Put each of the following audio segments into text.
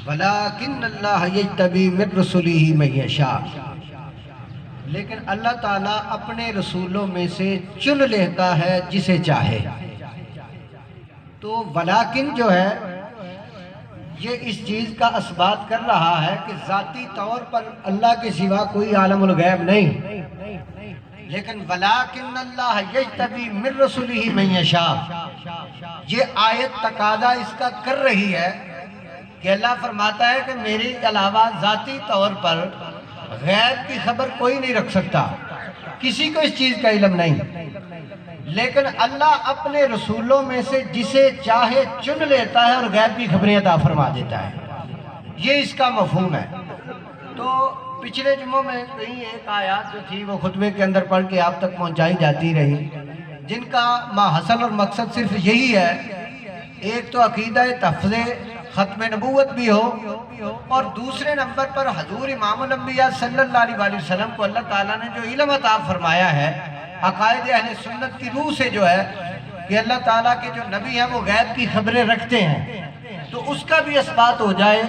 وَلَٰكِنَّ اللَّهَ يَجْتَبِي مِن رُّسُلِهِ مَن يَشَاءُ، لیکن اللہ تعالیٰ اپنے رسولوں میں سے چن لیتا ہے جسے چاہے۔ تو ولیکن جو ہے یہ اس چیز کا اثبات کر رہا ہے کہ ذاتی طور پر اللہ کے سوا کوئی عالم الغیب نہیں، لیکن ولیکن اللہ یجتبی من رسولہ من یشاء، یہ آیت تقاضا اس کا کر رہی ہے کہ اللہ فرماتا ہے کہ میرے علاوہ ذاتی طور پر غیب کی خبر کوئی نہیں رکھ سکتا، کسی کو اس چیز کا علم نہیں، لیکن اللہ اپنے رسولوں میں سے جسے چاہے چن لیتا ہے اور غیب کی خبریں عطا فرما دیتا ہے۔ یہ اس کا مفہوم ہے۔ تو پچھلے جمعوں میں کہیں ایک آیات جو تھی وہ خطبے کے اندر پڑھ کے آپ تک پہنچائی جاتی رہی، جن کا ماحصل اور مقصد صرف یہی ہے، ایک تو عقیدہ تحفظ ختم نبوت بھی ہو، اور دوسرے نمبر پر حضور امام الانبیاء صلی اللہ علیہ وسلم کو اللہ تعالیٰ نے جو علم عطا فرمایا ہے عقائد اہل سنت کی روح سے، جو ہے کہ اللہ تعالیٰ کے جو نبی ہیں وہ غیب کی خبریں رکھتے ہیں، تو اس کا بھی اثبات ہو جائے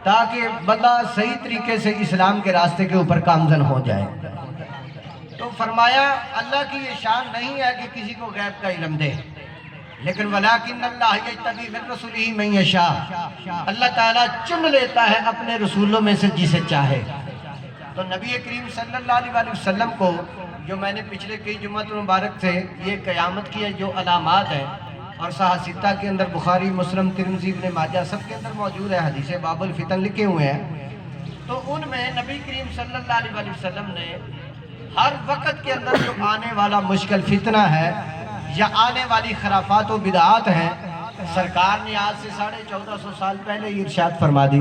تاکہ بندہ صحیح طریقے سے اسلام کے راستے کے اوپر گامزن ہو جائے۔ تو فرمایا اللہ کی یہ شان نہیں ہے کہ کسی کو غیب کا علم دے، لیکن ولیکن اللہ یجتبی من رسولہ من یشاء، اللہ تعالیٰ چن لیتا ہے اپنے رسولوں میں سے جسے چاہے۔ تو نبی کریم صلی اللہ علیہ وسلم کو جو میں نے پچھلے کئی جمعۃ مبارک سے یہ قیامت کی جو علامات ہیں، اور صحاح ستہ کے اندر بخاری، مسلم، ترمذی، ابن ماجہ سب کے اندر موجود ہے، حدیث باب الفتن لکھے ہوئے ہیں، تو ان میں نبی کریم صلی اللہ علیہ وسلم نے ہر وقت کے اندر جو آنے والا مشکل فتنہ ہے یا آنے والی خرافات و بدعات ہیں، سرکار نے آج سے 1450 سال پہلے یہ ارشاد فرما دی۔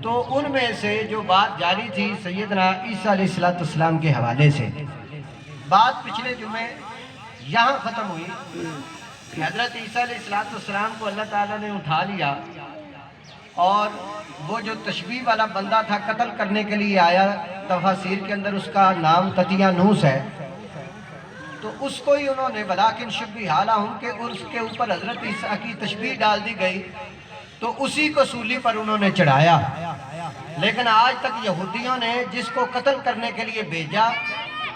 تو ان میں سے جو بات جاری تھی سیدنا عیسیٰ علیہ السلام کے حوالے سے، بات پچھلے جمعے یہاں ختم ہوئی کہ حضرت عیسیٰ علیہ السلام کو اللہ تعالیٰ نے اٹھا لیا، اور وہ جو تشبیہ والا بندہ تھا قتل کرنے کے لیے آیا، تفاسیر کے اندر اس کا نام تطیانوس ہے، تو اس کو ہی انہوں نے ولیکن شبیہ لہم کہ اس کے اوپر حضرت عیسیٰ کی تشبیہ ڈال دی گئی، تو اسی کو سولی پر انہوں نے چڑھایا۔ لیکن آج تک یہودیوں نے جس کو قتل کرنے کے لیے بھیجا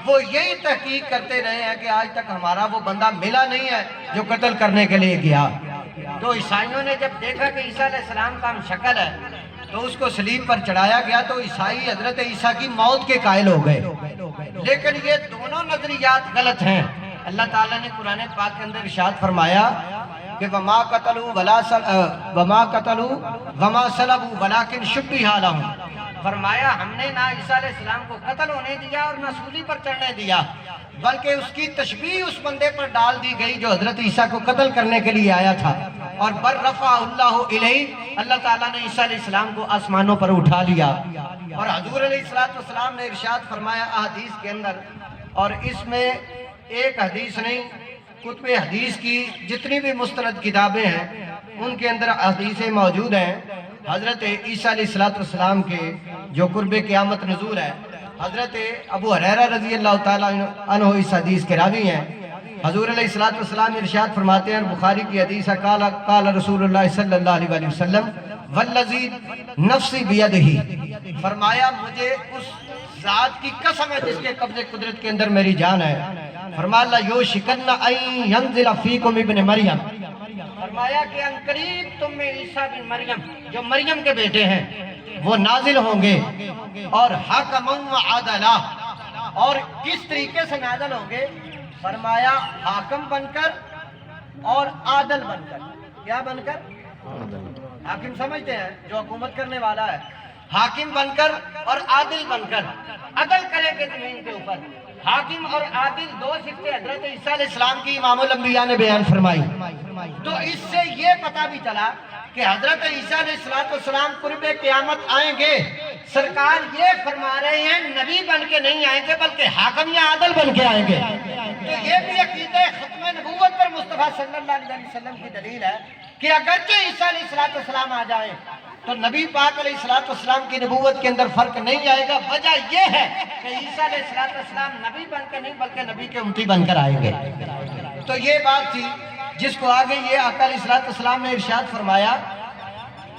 وہ یہی تحقیق کرتے رہے ہیں کہ آج تک ہمارا وہ بندہ ملا نہیں ہے جو قتل کرنے کے لیے گیا۔ تو عیسائیوں نے جب دیکھا کہ عیسیٰ علیہ السلام کا ہم شکل ہے تو اس کو صلیب پر چڑھایا گیا، تو عیسائی حضرت عیسیٰ کی موت کے قائل ہو گئے۔ لیکن یہ دونوں نظریات غلط ہیں۔ اللہ تعالیٰ نے قرآن پاک کے اندر ارشاد فرمایا کہ وما قتلوا وما صلبوا ولکن شبیہ لہم، فرمایا ہم نے نہ عیسیٰ علیہ السلام کو قتل ہونے دیا اور نہ سولی پر چڑھنے دیا، بلکہ اس کی تشبیہ اس بندے پر ڈال دی گئی جو حضرت عیسیٰ کو قتل کرنے کے لیے آیا تھا، اور بر رفع اللہ الیہ، اللہ تعالیٰ نے عیسیٰ علیہ السلام کو آسمانوں پر اٹھا لیا۔ اور حضور علیہ السلام نے ارشاد فرمایا احادیث کے اندر، اور اس میں ایک حدیث نہیں، کتب حدیث کی جتنی بھی مستند کتابیں ہیں ان کے اندر حدیثیں موجود ہیں، حضرت عیسیٰ علیہ السلام کے جو قرب قیامت نزول ہے، حضرت ابو ہریرہ رضی اللہ تعالیٰ عنہ اس حدیث کے راوی ہیں۔ حضور علیہ السلام ارشاد فرماتے ہیں، بخاری کی حدیث ہے، قال رسول اللہ صلی اللہ علیہ وسلم والذی نفسی بیدہ، فرمایا مجھے اس ذات کی قسم ہے جس کے قبضے قدرت کے اندر میری جان ہے، فرمایا لیوشکن ان ینزل فیکم ابن مریم، فرمایا کہ انقریب تم میں عیسیٰ بن مریم جو مریم کے بیٹے ہیں وہ نازل ہوں گے، اور حکما وعدلا، اور کس طریقے سے نازل ہوں گے، فرمایا حاکم بن کر اور عادل بن کر۔ کیا بن کر؟ حاکم سمجھتے ہیں جو حکومت کرنے والا ہے، حاکم بن کر اور عادل بن کر، عدل کرے گے زمین کے اوپر۔ حاکم اور عادل دو صفتیں حضرت عیسیٰ علیہ السلام کی امام الانبیاء نے بیان فرمائی۔ تو اس سے یہ پتہ بھی چلا کہ حضرت عیسیٰ علیہ السلام قرب قیامت آئیں گے، سرکار یہ فرما رہے ہیں نبی بن کے نہیں آئیں گے بلکہ حاکم یا عادل بن کے آئیں گے۔ تو یہ بھی عقیدہ ختم نبوت پر مصطفیٰ صلی اللہ علیہ وسلم کی دلیل ہے کہ اگرچہ عیسیٰ علیہ السلام آ جائیں تو نبی پاک علیہ السلام کی نبوت کے اندر فرق نہیں آئے گا۔ وجہ یہ ہے کہ عیسیٰ علیہ السلام نبی بن کے نہیں بلکہ نبی کے امتی بن کر آئیں گے۔ تو یہ بات تھی جس کو آگے یہ آقا علیہ السلام نے ارشاد فرمایا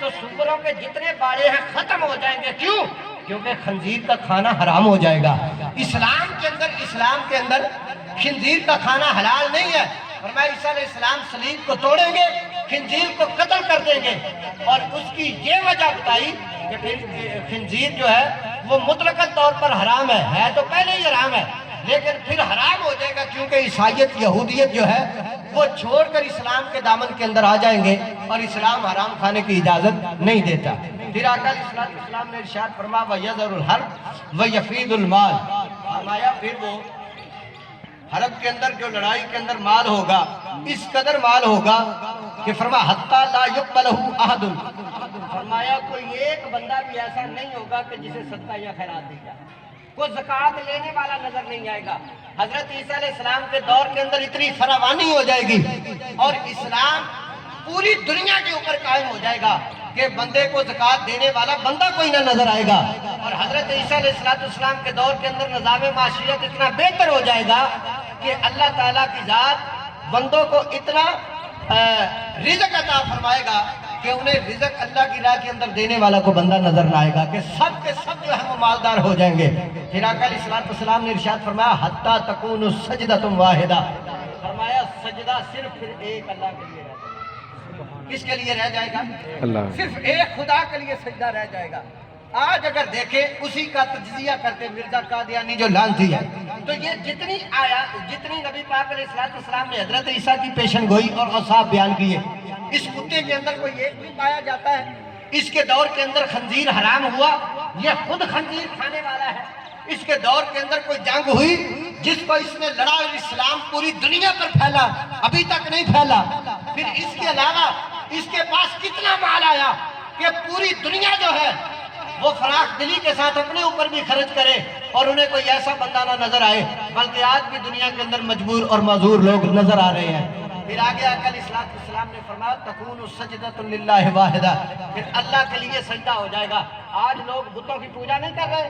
تو سوروں کے جتنے باڑے ہیں ختم ہو جائیں گے. کیوں؟ کیونکہ خنزیر کا کھانا حرام ہو جائے گا. اسلام کے اندر خنزیر کا کھانا حلال نہیں ہے. فرمایا عیسیٰ علیہ السلام صلیب کو توڑیں گے, خنزیر کو قتل کر دیں گے, اور اس کی یہ وجہ بتائی کہ پھر خنزیر جو ہے وہ مطلق طور پر حرام ہے تو پہلے ہی حرام ہے, لیکن پھر حرام ہو جائے گا کیونکہ عیسائیت یہودیت جو ہے وہ چھوڑ کر اسلام کے دامن کے اندر آ جائیں گے, اور اسلام حرام کھانے کی اجازت نہیں دیتا. پھر آقا علیہ السلام نے ارشاد فرمایا وَيَذَرُ الْحَرْبَ وَيَفِيدُ الْمَالَ. فرمایا پھر وہ حرب کے اندر جو لڑائی کے اندر مال ہوگا اس قدر مال ہوگا کہ فرمایا حَتَّى لَا يُقْبَلَهُ أَحَدٌ. فرمایا کوئی ایک بندہ بھی ایسا نہیں ہوگا کہ جسے صدقہ یا خیرات دی جائے, کوئی زکوٰۃ لینے والا نظر نہیں آئے گا. حضرت عیسیٰ علیہ السلام کے دور کے اندر اتنی فراوانی ہو جائے گی اور اسلام پوری دنیا کے اوپر قائم ہو جائے گا کہ بندے کو زکوٰۃ دینے والا بندہ کوئی نہ نظر آئے گا. اور حضرت عیسیٰ علیہ السلام کے دور کے اندر نظام معاشیت اتنا بہتر ہو جائے گا کہ اللہ تعالیٰ کی ذات بندوں کو اتنا رزق عطا فرمائے گا کہ انہیں رزق اللہ کی راہ کے اندر دینے والا کو بندہ نظر نہ آئے گا, کہ سب کے سب جو ہے وہ مالدار ہو جائیں گے. پھر آقا علیہ السلام نے ارشاد فرمایا حَتَّى تَكُونُ سَجْدَةٌ وَاحِدَةٌ. فرمایا سجدہ صرف پھر ایک اللہ کے لیے رہ جائے گا. کس کے لیے رہ جائے گا؟ اللہ. صرف ایک خدا کے لیے سجدہ رہ جائے گا. آج اگر دیکھیں اسی کا تجزیہ کرتے مرزا قادیانی جو لانتی ہے, تو یہ جتنی نبی پاک علیہ السلام نے حضرت عیسیٰ کی پیشن گوئی اور اوصاف بیان کیے, اس کتے کے اندر کوئی ایک بھی پایا جاتا ہے. اس کے دور کے اندر خنزیر حرام ہوا, یہ خود خنزیر کھانے والا ہے. اس کے دور کے اندر کوئی جنگ ہوئی جس کو اس نے لڑا اور اسلام پوری دنیا پر پھیلا, ابھی تک نہیں پھیلا. پھر اس کے علاوہ اس کے پاس کتنا مال آیا کہ پوری دنیا جو ہے وہ فراخ دلی کے ساتھ اپنے اوپر بھی خرچ کرے اور انہیں کوئی ایسا بندہ نہ نظر آئے, بلکہ آج بھی دنیا کے اندر مجبور اور معذور لوگ نظر آ رہے ہیں. پھر آگے آقا علیہ السلام نے فرمایا تَكُونُ سَجْدَةٌ لِلَّهِ وَاحِدَةٌ. پھر اللہ کے لیے سجدہ ہو جائے گا. آج لوگ بتوں کی پوجا نہیں کر رہے,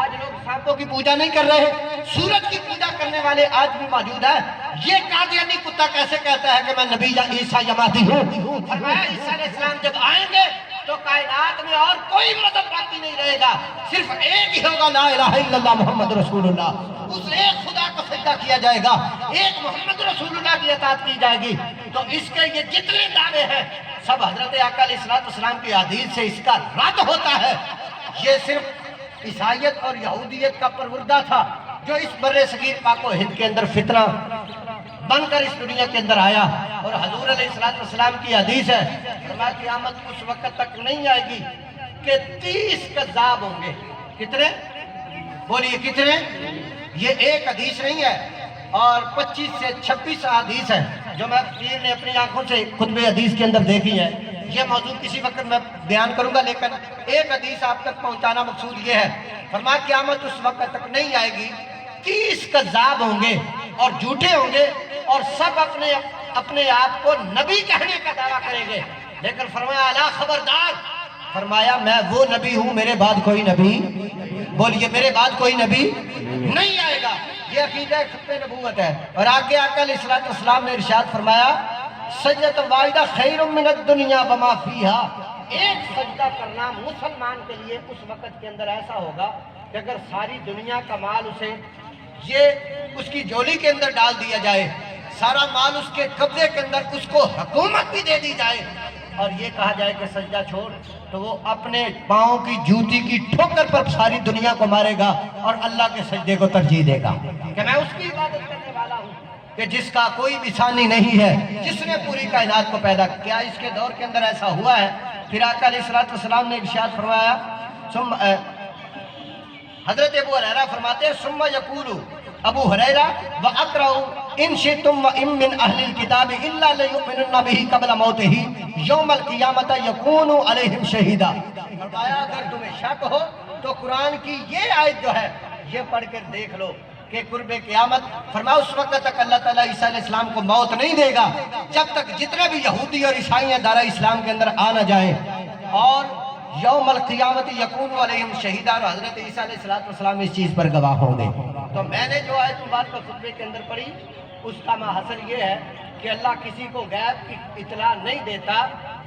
آج لوگ سانپوں کی پوجا نہیں کر رہے, سورج کی پوجا کرنے والے آج بھی موجود ہیں. یہ قادیانی کتا کیسے کہتا ہے کہ میں نبی یا عیسیٰ یا مہدی ہوں؟ فرمایا عیسیٰ علیہ السلام جب آئیں گے تو کائنات میں اور کوئی مذہب باقی نہیں رہے گا, صرف ایک ہی ہوگا لا الہ الا اللہ محمد رسول اللہ. اس ایک خدا کو سجدہ کیا جائے گا, ایک محمد رسول اللہ کی اطاعت کی جائے گی. تو اس کے یہ جتنے دعوے ہیں سب حضرت آقا علیہ السلام کی حدیث سے اس کا رد ہوتا ہے. یہ صرف عیسائیت اور یہودیت کا پروردہ تھا جو اس بر صغیر پاک و ہند کے اندر فتنہ بن کر اس دنیا کے اندر آیا. اور حضور علیہ السلام کی حدیث ہے فرمایا قیامت اس وقت تک نہیں آئے گی کہ 30 کذاب ہوں گے. کتنے؟ بولیے کتنے؟ یہ ایک حدیث نہیں ہے اور 25 سے 26 حدیث ہیں جو میں پیر نے اپنی آنکھوں سے خطبہ حدیث کے اندر دیکھی ہے. یہ موضوع کسی وقت میں بیان کروں گا, لیکن ایک حدیث آپ تک پہنچانا مقصود یہ ہے. فرمایا قیامت اس وقت تک نہیں آئے گی 30 کذاب ہوں گے اور جھوٹے ہوں گے اور سب اپنے آپ کو نبی کہنے کا دعویٰ کریں گے. لیکن فرمایا الا خبردار, فرمایا میں وہ نبی ہوں, میرے بعد کوئی نبی, بولیے میرے بعد کوئی نبی نہیں آئے گا. یہ عقیدہ ختم نبوت ہے. اور آگے آقا علیہ السلام نے ارشاد فرمایا سجدۃ واحدہ خیر من الدنیا وما فیہا. ایک سجدہ کرنا مسلمان کے لیے اس وقت کے اندر ایسا ہوگا کہ اگر ساری دنیا کا مال اسے یہ اس کی جولی کے اندر ڈال دیا جائے, سارا مال اس کے قبضے کے اندر, اس کو حکومت بھی دے دی جائے اور یہ کہا جائے کہ سجدہ چھوڑ, تو وہ اپنے پاؤں کی جوتی کی ٹھوکر پر ساری دنیا کو مارے گا اور اللہ کے سجدے کو ترجیح دے گا کہ میں اس کی عبادت کرنے والا ہوں کہ جس کا کوئی بھی ثانی نہیں ہے, جس نے پوری کائنات کو پیدا کیا. اس کے دور کے اندر ایسا ہوا ہے. پھر آقا علیہ السلام نے ارشاد فرمایا, حضرت ابو ہریرہ فرماتے ہیں ثم یقول ابو ہریرہ وَأَقْرَأُ إِن شِئْتُمْ وَإِن مِّنْ أَهْلِ الْكِتَابِ إِلَّا لَيُؤْمِنُنَّ بِهِ قَبْلَ مَوْتِهِ يَوْمَ الْقِيَامَةِ يَكُونُ عَلَيْهِمْ شَهِيدًا. فرمایا اگر تمہیں شک ہو تو قرآن کی یہ آیت جو ہے یہ پڑھ کر دیکھ لو کہ قرب قیامت, فرمایا اس وقت تک اللہ تعالیٰ عیسیٰ علیہ السلام کو موت نہیں دے گا جب تک جتنے بھی یہودی اور عیسائی ہیں دارہ اسلام کے اندر آ نہ جائیں. اور یوم القیامت یکون علیہم شہیدہ, اور حضرت عیسیٰ علیہ السلام اس چیز پر گواہ ہوں گے. تو میں نے جو آیت مبارکہ خطبے کے اندر پڑھی اس کا محصل یہ ہے کہ اللہ کسی کو غیب کی اطلاع نہیں دیتا،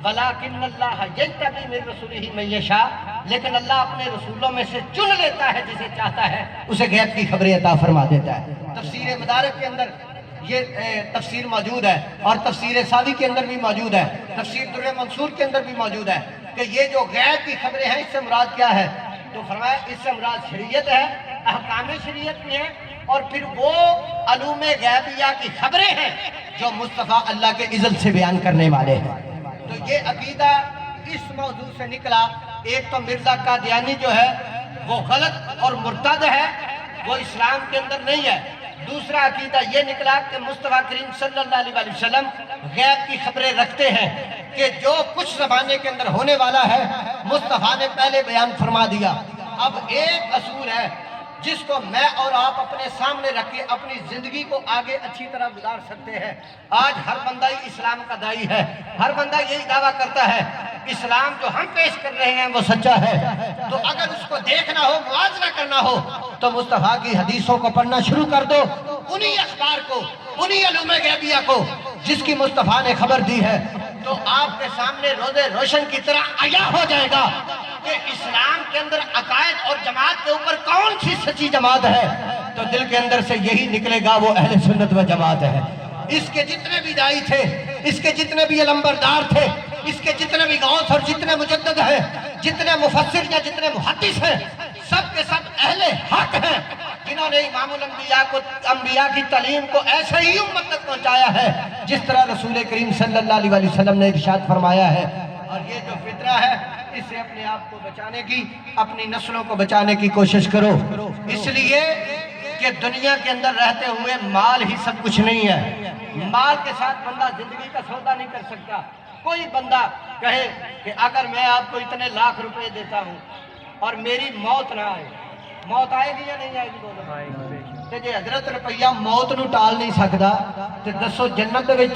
وَلَٰكِنَّ اللَّهَ يَجْتَبِي مِن رُّسُلِهِ مَن يَشَاءُ، لیکن اللہ اپنے رسولوں میں سے چن لیتا ہے جسے چاہتا ہے، اسے غیب کی خبریں عطا فرما دیتا ہے۔ تفسیر مدارک کے اندر یہ تفسیر موجود ہے، اور تفسیر ساوی کے اندر بھی موجود ہے، تفسیر در منصور کے اندر بھی موجود ہے کہ یہ جو غیب کی خبریں ہیں اس سے مراد کیا ہے؟ تو فرمایا اس سے مراد شریعت ہے، احکام شریعت بھی ہیں، اور پھر وہ علوم غیبیہ کی خبریں ہیں جو مصطفیٰ اللہ کے اذن سے بیان کرنے والے ہیں۔ تو یہ عقیدہ اس موضوع سے نکلا۔ ایک تو مرزا قادیانی جو ہے وہ غلط اور مرتد ہے، وہ اسلام کے اندر نہیں ہے۔ دوسرا عقیدہ یہ نکلا کہ مصطفیٰ کریم صلی اللہ علیہ وسلم غیب کی خبریں رکھتے ہیں کہ جو کچھ زمانے کے اندر ہونے والا ہے مصطفیٰ نے پہلے بیان فرما دیا۔ اب ایک اصول ہے جس کو میں اور آپ اپنے سامنے رکھ کے اپنی زندگی کو آگے اچھی طرح گزار سکتے ہیں۔ آج ہر بندہ ہی اسلام کا داعی ہے، ہر بندہ یہی دعویٰ کرتا ہے اسلام جو ہم پیش کر رہے ہیں وہ سچا ہے۔ تو اگر اس کو دیکھنا ہو، موازنہ کرنا ہو، تو مصطفیٰ کی حدیثوں کو پڑھنا شروع کر دو، انہی اخبار کو، انہی علوم غیبیہ کو جس کی مصطفیٰ نے خبر دی ہے، تو آپ کے سامنے روزے روشن کی طرح عیاں ہو جائے گا کہ اسلام کے اندر عقائد اور جماعت کے اوپر کون سی سچی جماعت ہے۔ تو دل کے اندر سے یہی نکلے گا وہ اہل سنت و جماعت ہے۔ اس کے جتنے بھی داعی تھے، اس کے جتنے بھی علمبردار تھے، اس کے جتنے بھی غوث اور جتنے مجدد ہیں، جتنے مفسر یا جتنے محدث ہیں، سب کے سب اہل حق ہیں، جنہوں نے امام الانبیاء کو، انبیاء کی تعلیم کو ایسے ہی امت تک پہنچایا ہے جس طرح رسول کریم صلی اللہ علیہ وسلم نے ارشاد فرمایا ہے۔ اور یہ جو فطرہ ہے اس سے اپنے آپ کو بچانے کی، اپنی نسلوں کو بچانے کی کوشش کرو، اس لیے کہ دنیا کے اندر رہتے ہوئے مال ہی سب کچھ نہیں ہے۔ مال کے ساتھ بندہ زندگی کا سودا نہیں کر سکتا۔ کوئی بندہ کہے کہ اگر میں آپ کو اتنے لاکھ روپے دیتا ہوں اور میری موت نہ آئے، موت آئے گی یا نہیں آئے گی؟ بولو کہ جی حضرت روپیہ موت نو ٹال نہیں سکتا، تو دسو جنت